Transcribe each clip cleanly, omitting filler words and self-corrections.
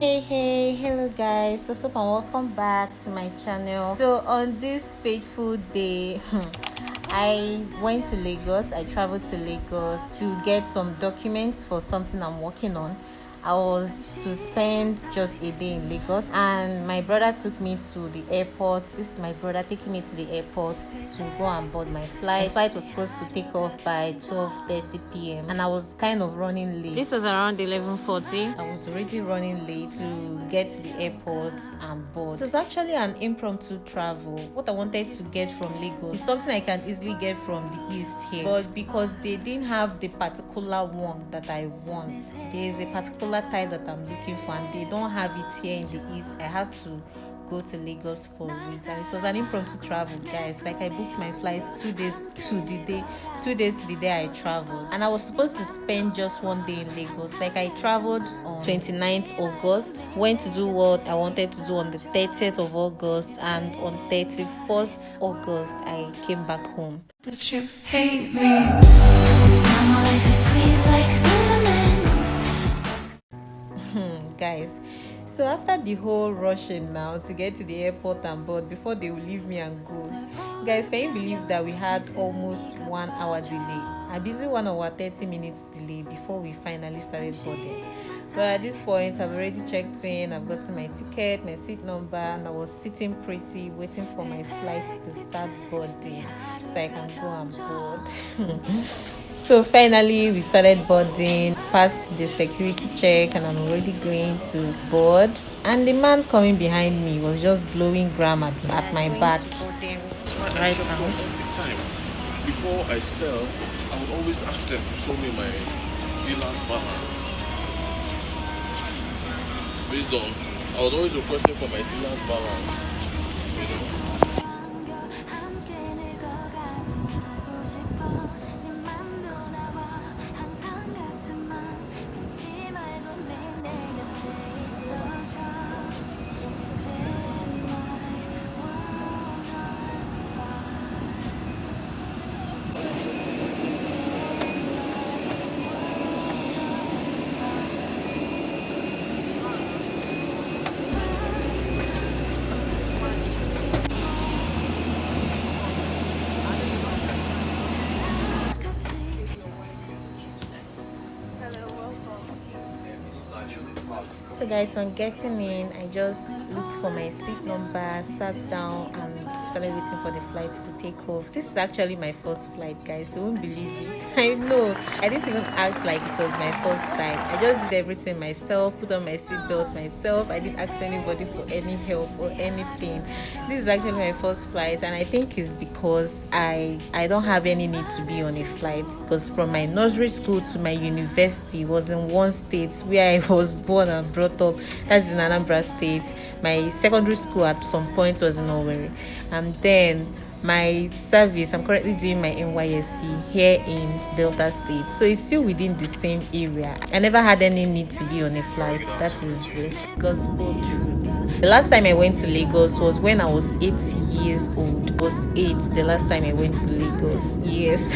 Hello guys, so and welcome back to my channel. So on this fateful day, I went to Lagos. I traveled to Lagos to get some documents for something I'm working on. I was to spend just a day in Lagos, and my brother took me to the airport. This is my brother taking me to the airport to go and board my flight. The flight was supposed to take off by 12:30 p.m. and I was kind of running late. This was around 11:40. I was already running late to get to the airport and board. So it's actually an impromptu travel. What I wanted to get from Lagos is something I can easily get from the east here, but because they didn't have the particular one that I want, there is a particular type that I'm looking for and they don't have it here in the east, I had to go to Lagos for it. And it was an impromptu travel, guys. Like, I booked my flights 2 days to the day I traveled, and I was supposed to spend just one day in Lagos. Like, I traveled on 29th August, went to do what I wanted to do on the 30th of August, and on 31st August I came back home. But you hate me. Now my life is sweet like cinnamon. Guys, so after the whole rushing now to get to the airport and board before they will leave me and go, guys, can you believe that we had almost 1 hour delay? A busy 1 hour 30 minutes delay before we finally started boarding. But at this point, I've already checked in, I've gotten my ticket, my seat number, and I was sitting pretty waiting for my flight to start boarding so I can go and board. So finally we started boarding, passed the security check, and I'm already going to board, and the man coming behind me was just blowing gram at my back. Right now. Every time before I sell, I would always ask them to show me my dealer's balance. Based on, I was always requesting for my dealer's balance, you know. So guys, on getting in, I just looked for my seat number, sat down, and started waiting for the flight to take off. This is actually my first flight, guys. You won't believe it. I know. I didn't even act like it was my first time. I just did everything myself, put on my seatbelt myself. I didn't ask anybody for any help or anything. This is actually my first flight, and I think it's because I don't have any need to be on a flight, because from my nursery school to my university was in one state where I was born and brought up. That's in Anambra State. My secondary school at some point was in Owerri, and then my service, I'm currently doing my NYSC here in Delta State, so it's still within the same area. I never had any need to be on a flight. That is the gospel truth. The last time I went to Lagos was when I was 8 years old. I was 8 the last time I went to Lagos. Yes.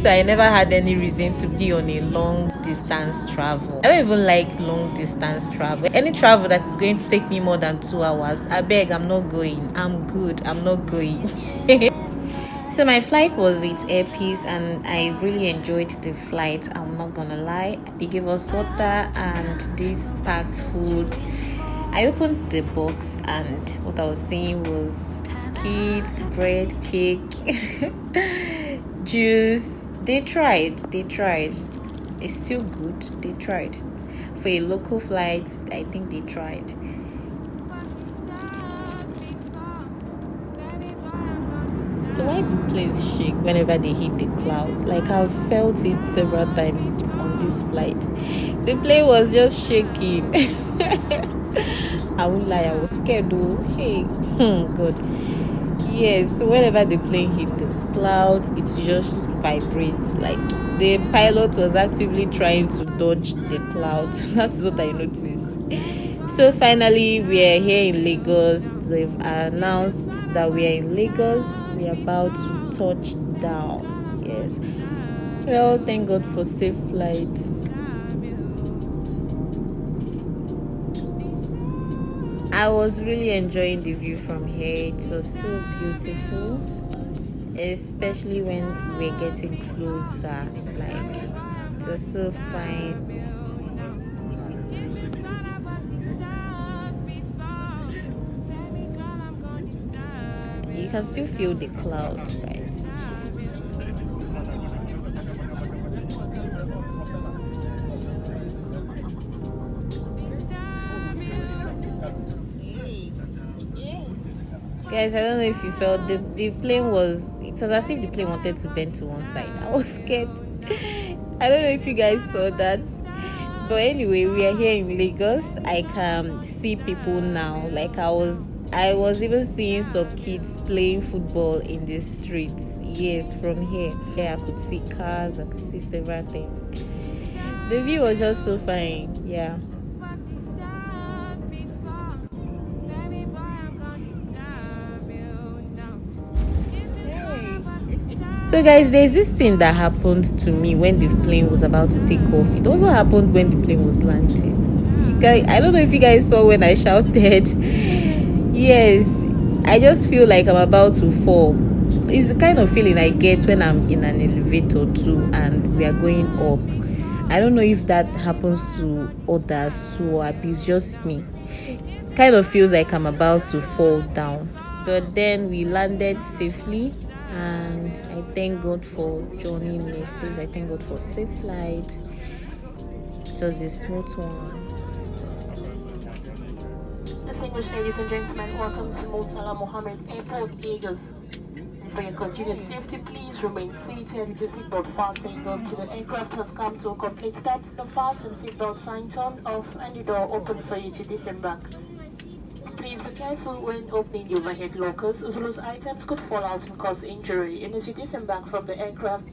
So I never had any reason to be on a long distance travel. I don't even like long distance travel. Any travel that is going to take me more than 2 hours, I beg, I'm not going. I'm good, I'm not going. So my flight was with Air Peace, and I really enjoyed the flight. I'm not gonna lie. They gave us water and this packed food. I opened the box, and what I was seeing was biscuits, bread, cake, juice. They tried. It's still good. They tried. For a local flight, I think they tried. So why do planes shake whenever they hit the cloud? Like, I've felt it several times on this flight. The plane was just shaking. I won't lie, I was scared though. Hey, God. Yes, so whenever the plane hit the cloud, it just vibrates. Like, the pilot was actively trying to dodge the cloud. That's what I noticed. So finally, we are here in Lagos. They've announced that we are in Lagos. We are about to touch down. Yes. Well, thank God for safe flights. I was really enjoying the view from here. It was so beautiful, especially when we were getting closer. Like, it was so fine. You can still feel the clouds, right? Guys, I don't know if you felt the plane was, it was as if the plane wanted to bend to one side. I was scared. I don't know if you guys saw that. But anyway, we are here in Lagos. I can see people now. Like I was even seeing some kids playing football in the streets. Yes, from here. Yeah, I could see cars, I could see several things. The view was just so fine. Yeah. So guys, there's this thing that happened to me when the plane was about to take off. It also happened when the plane was landing. You guys, I don't know if you guys saw when I shouted. Yes, I just feel like I'm about to fall. It's the kind of feeling I get when I'm in an elevator too and we are going up. I don't know if that happens to others too, or it's just me. Kind of feels like I'm about to fall down. But then we landed safely. And I thank God for journey misses. I thank God for safe flight. It was a smooth one. Distinguished ladies and gentlemen, welcome to Murtala Mohammed Airport, Lagos. For your continued safety, please remain seated with your seatbelt fastened until the aircraft has come to a complete stop. The fasten seatbelt sign turned off and the door open for you to disembark. Please be careful when opening the overhead lockers, as loose items could fall out and cause injury. And as you disembark from the aircraft.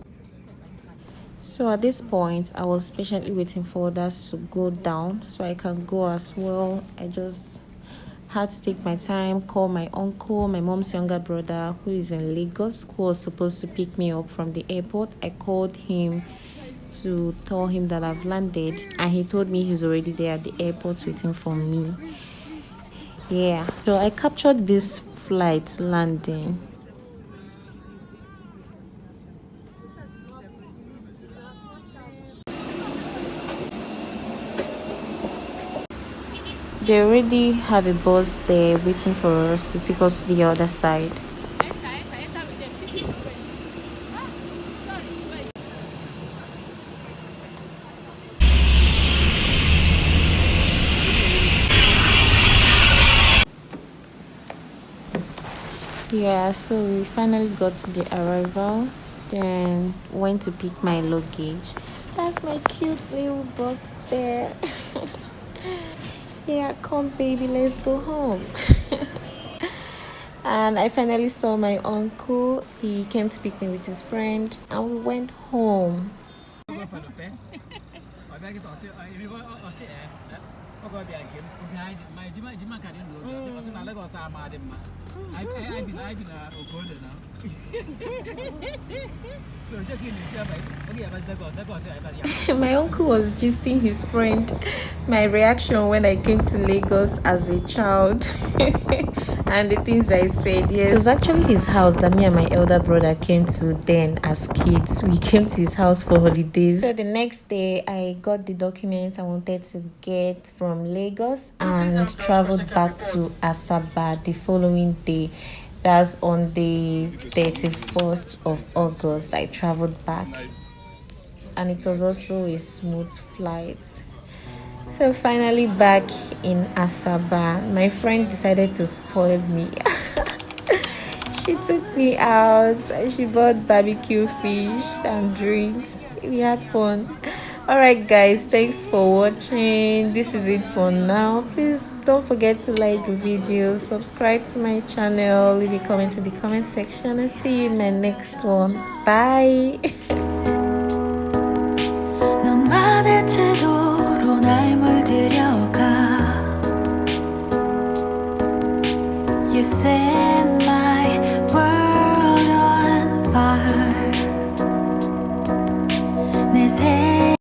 So at this point, I was patiently waiting for others to go down so I can go as well. I just had to take my time, call my uncle, my mom's younger brother, who is in Lagos, who was supposed to pick me up from the airport. I called him to tell him that I've landed, and he told me he's already there at the airport waiting for me. Yeah, so I captured this flight landing. They already have a bus there waiting for us to take us to the other side. Yeah, so we finally got to the arrival, then went to pick my luggage. That's my cute little box there. Yeah, come baby, let's go home. And I finally saw my uncle. He came to pick me with his friend and we went home. My uncle was gisting his friend my reaction when I came to Lagos as a child and the things I said. Yes, it was actually his house that me and my elder brother came to then as kids. We came to his house for holidays. So the next day I got the documents I wanted to get from Lagos and traveled back to Asaba the following day. That's on the 31st of August. I traveled back and it was also a smooth flight. So finally back in Asaba, my friend decided to spoil me. She took me out, she bought barbecue fish and drinks. We had fun. Alright guys, thanks for watching. This is it for now. Please don't forget to like the video, subscribe to my channel, leave a comment in the comment section, and see you in my next one. Bye.